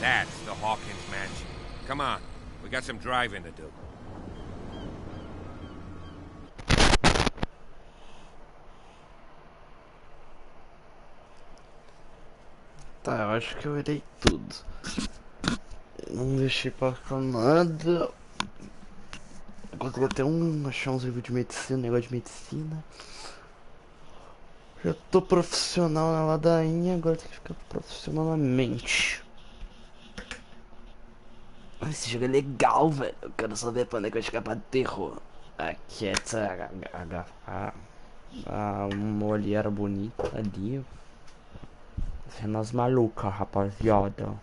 That's the Hawkins mansion. Come on, we got some driving to do. Tá, eu acho que eu olhei tudo. Não deixei passar nada. Consegui até achar uns livros de medicina, negócio de medicina. Já tô profissional na ladainha, agora tem que ficar profissional na mente. Esse jogo é legal, velho. Eu quero saber pra onde é que vai chegar pra terror. Aqui é uma olheira bonita ali. Cenas malucas, rapaziada.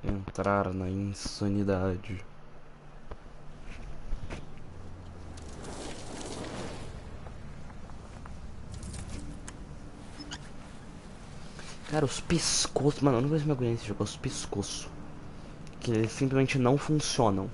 Entrar na insanidade. Cara, os pescoços, mano, eu não vejo meu cliente jogar os pescoços. Que eles simplesmente não funcionam.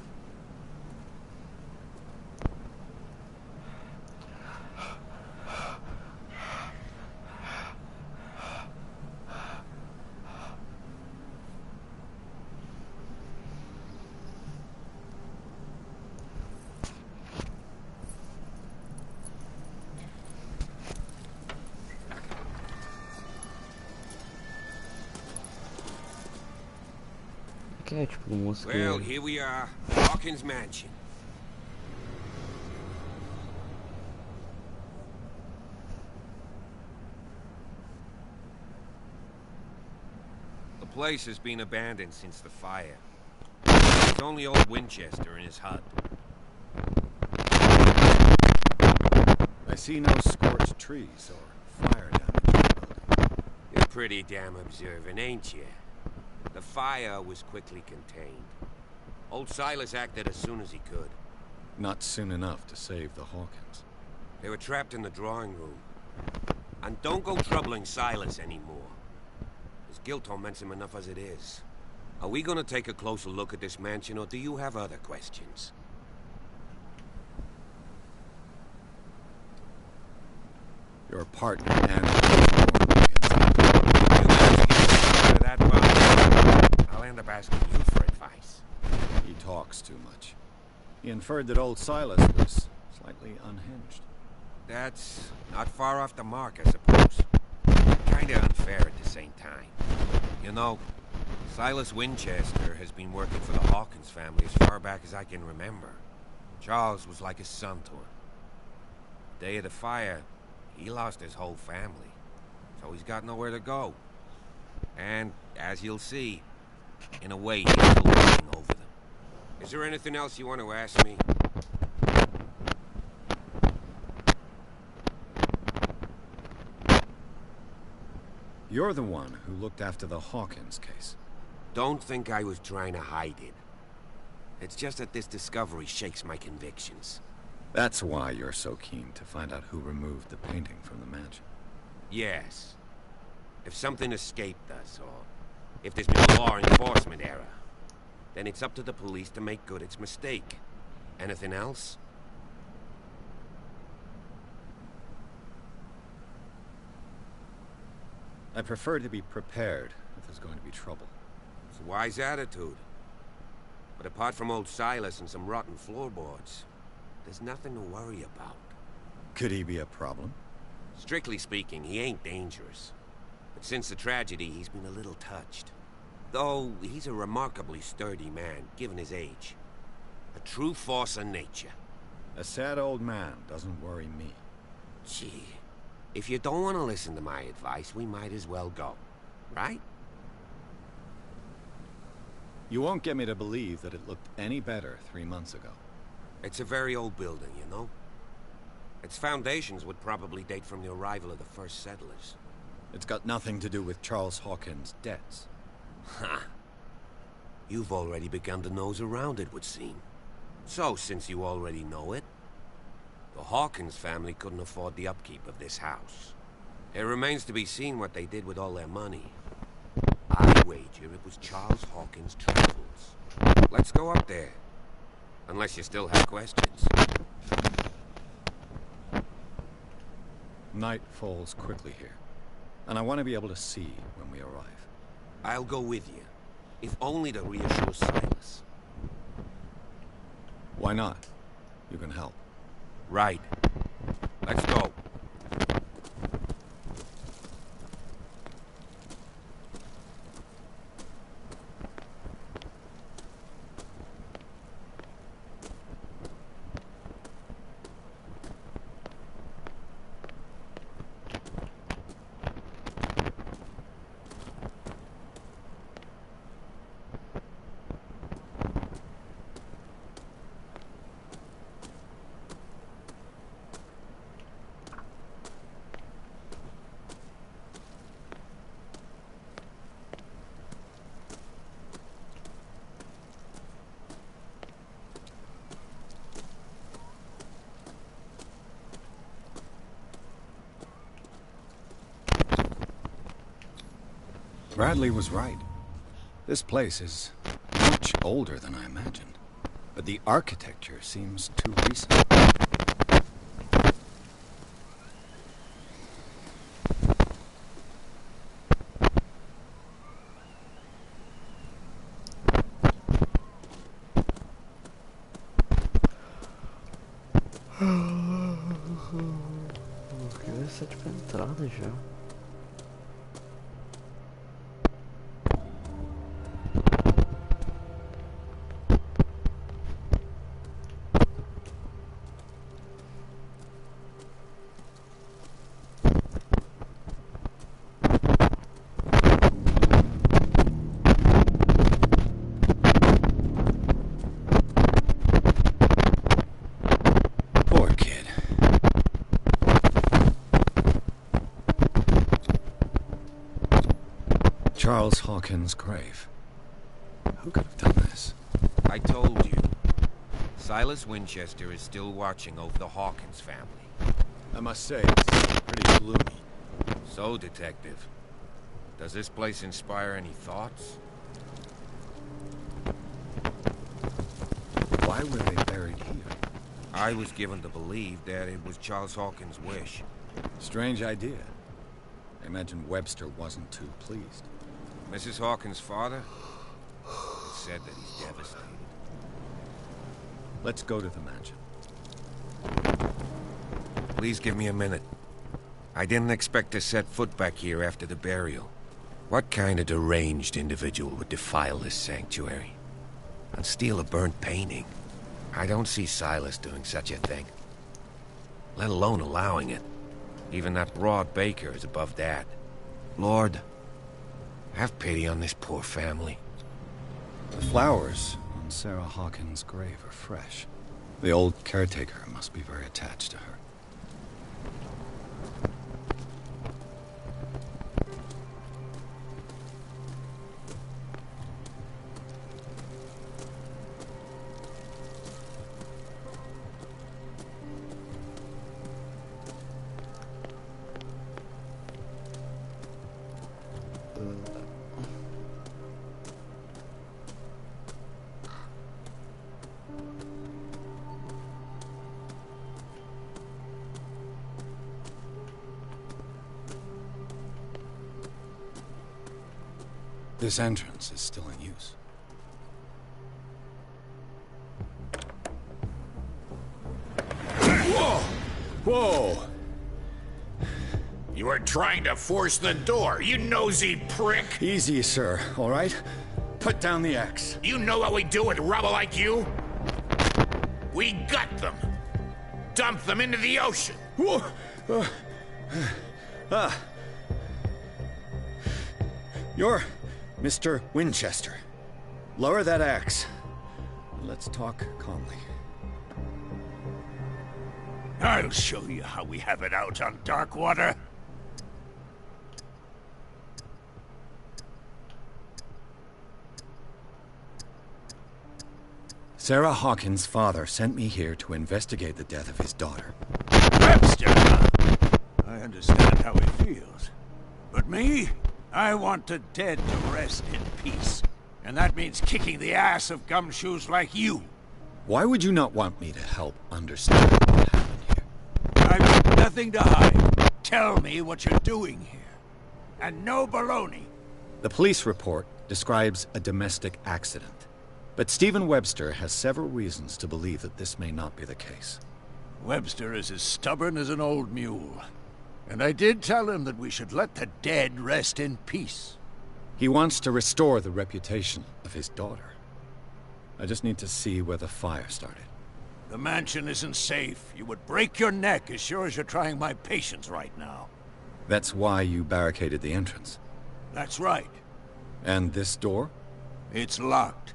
Que é tipo música. Well, here we are, Hawkins Mansion. The place has been abandoned since the fire. There's only old Winchester in his hut. I see no scorched trees or fire damage. You're pretty damn observant, ain't you? The fire was quickly contained. Old Silas acted as soon as he could. Not soon enough to save the Hawkins. They were trapped in the drawing room. And don't go troubling Silas anymore. His guilt torments him enough as it is. Are we gonna take a closer look at this mansion, or do you have other questions? Your partner and that well, I'll end up asking you for advice. He talks too much. He inferred that old Silas was slightly unhinged. That's not far off the mark, I suppose. Kinda unfair at the same time. You know, Silas Winchester has been working for the Hawkins family as far back as I can remember. Charles was like a son to him. The day of the fire, he lost his whole family, so he's got nowhere to go. And, as you'll see, in a way, he's still watching over them. Is there anything else you want to ask me? You're the one who looked after the Hawkins case. Don't think I was trying to hide it. It's just that this discovery shakes my convictions. That's why you're so keen to find out who removed the painting from the mansion. Yes. If something escaped us, or if there's been a law enforcement error, then it's up to the police to make good its mistake. Anything else? I prefer to be prepared if there's going to be trouble. It's a wise attitude. But apart from old Silas and some rotten floorboards, there's nothing to worry about. Could he be a problem? Strictly speaking, he ain't dangerous. But since the tragedy, he's been a little touched. Though, he's a remarkably sturdy man, given his age. A true force of nature. A sad old man doesn't worry me. Gee, if you don't want to listen to my advice, we might as well go. Right? You won't get me to believe that it looked any better 3 months ago. It's a very old building, you know? Its foundations would probably date from the arrival of the first settlers. It's got nothing to do with Charles Hawkins' debts. Ha! You've already begun to nose around, it would seem. So, since you already know it, the Hawkins family couldn't afford the upkeep of this house. It remains to be seen what they did with all their money. I wager it was Charles Hawkins' travels. Let's go up there. Unless you still have questions. Night falls quickly here, and I want to be able to see when we arrive. I'll go with you, if only to reassure Silas. Why not? You can help. Right. Let's go. Bradley was right. This place is much older than I imagined, but the architecture seems too recent. Essa é tipo a entrada já. Charles Hawkins' grave. Who could have done this? I told you. Silas Winchester is still watching over the Hawkins family. I must say, it's pretty gloomy. So, Detective, does this place inspire any thoughts? Why were they buried here? I was given to believe that it was Charles Hawkins' wish. Strange idea. I imagine Webster wasn't too pleased. Mrs. Hawkins' father? It's said that he's devastated. Let's go to the mansion. Please give me a minute. I didn't expect to set foot back here after the burial. What kind of deranged individual would defile this sanctuary? And steal a burnt painting? I don't see Silas doing such a thing. Let alone allowing it. Even that broad baker is above that. Lord, have pity on this poor family. The flowers on Sarah Hawkins' grave are fresh. The old caretaker must be very attached to her. This entrance is still in use. Whoa! Whoa! You were trying to force the door, you nosy prick! Easy, sir, all right? Put down the axe. You know what we do with rubble like you? We gut them. Dump them into the ocean. Whoa! You're Mr. Winchester. Lower that axe. Let's talk calmly. I'll show you how we have it out on Darkwater. Sarah Hawkins' father sent me here to investigate the death of his daughter. Webster, I understand how he feels. But me? I want the dead to rest in peace. And that means kicking the ass of gumshoes like you. Why would you not want me to help understand what happened here? I've got nothing to hide. Tell me what you're doing here. And no baloney. The police report describes a domestic accident. But Stephen Webster has several reasons to believe that this may not be the case. Webster is as stubborn as an old mule. And I did tell him that we should let the dead rest in peace. He wants to restore the reputation of his daughter. I just need to see where the fire started. The mansion isn't safe. You would break your neck as sure as you're trying my patience right now. That's why you barricaded the entrance. That's right. And this door? It's locked.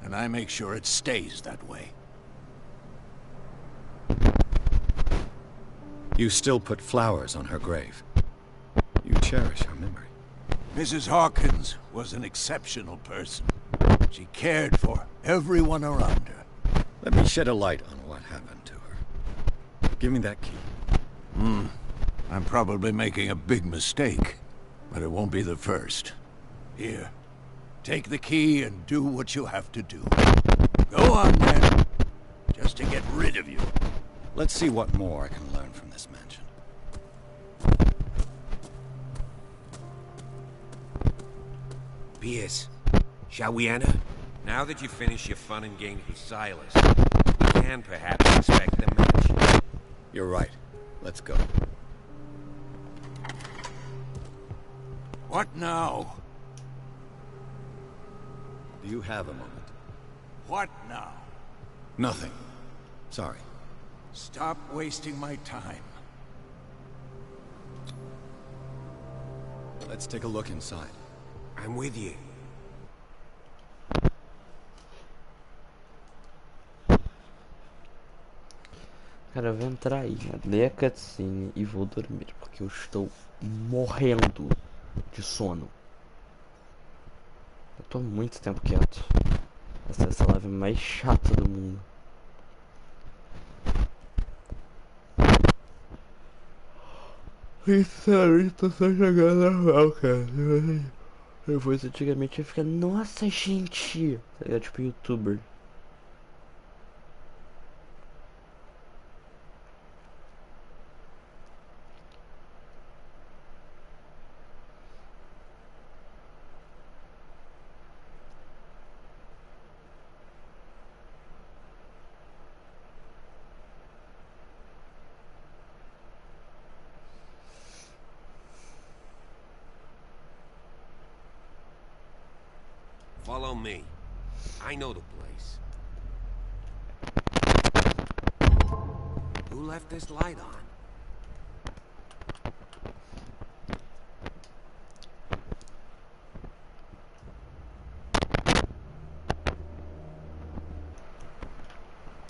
And I make sure it stays that way. You still put flowers on her grave. You cherish her memory. Mrs. Hawkins was an exceptional person. She cared for everyone around her. Let me shed a light on what happened to her. Give me that key. I'm probably making a big mistake, but it won't be the first. Here, take the key and do what you have to do. Go on, then. Just to get rid of you. Let's see what more I can learn from this mansion. Pierce, shall we enter? Now that you've finished your fun and games with Silas, we can perhaps inspect the mansion. You're right. Let's go. What now? Do you have a moment? What now? Nothing. Sorry. Stop wasting my time. Let's take a look inside. I'm with you. Cara, eu vou entrar aí, ler a cutscene e vou dormir, porque eu estou morrendo de sono. Eu tô há muito tempo quieto. Essa é essa live mais chata do mundo. Sinceramente, tô só jogando normal, cara. Depois antigamente eu ficava, nossa gente, tá tipo youtuber. Follow me. I know the place. Who left this light on?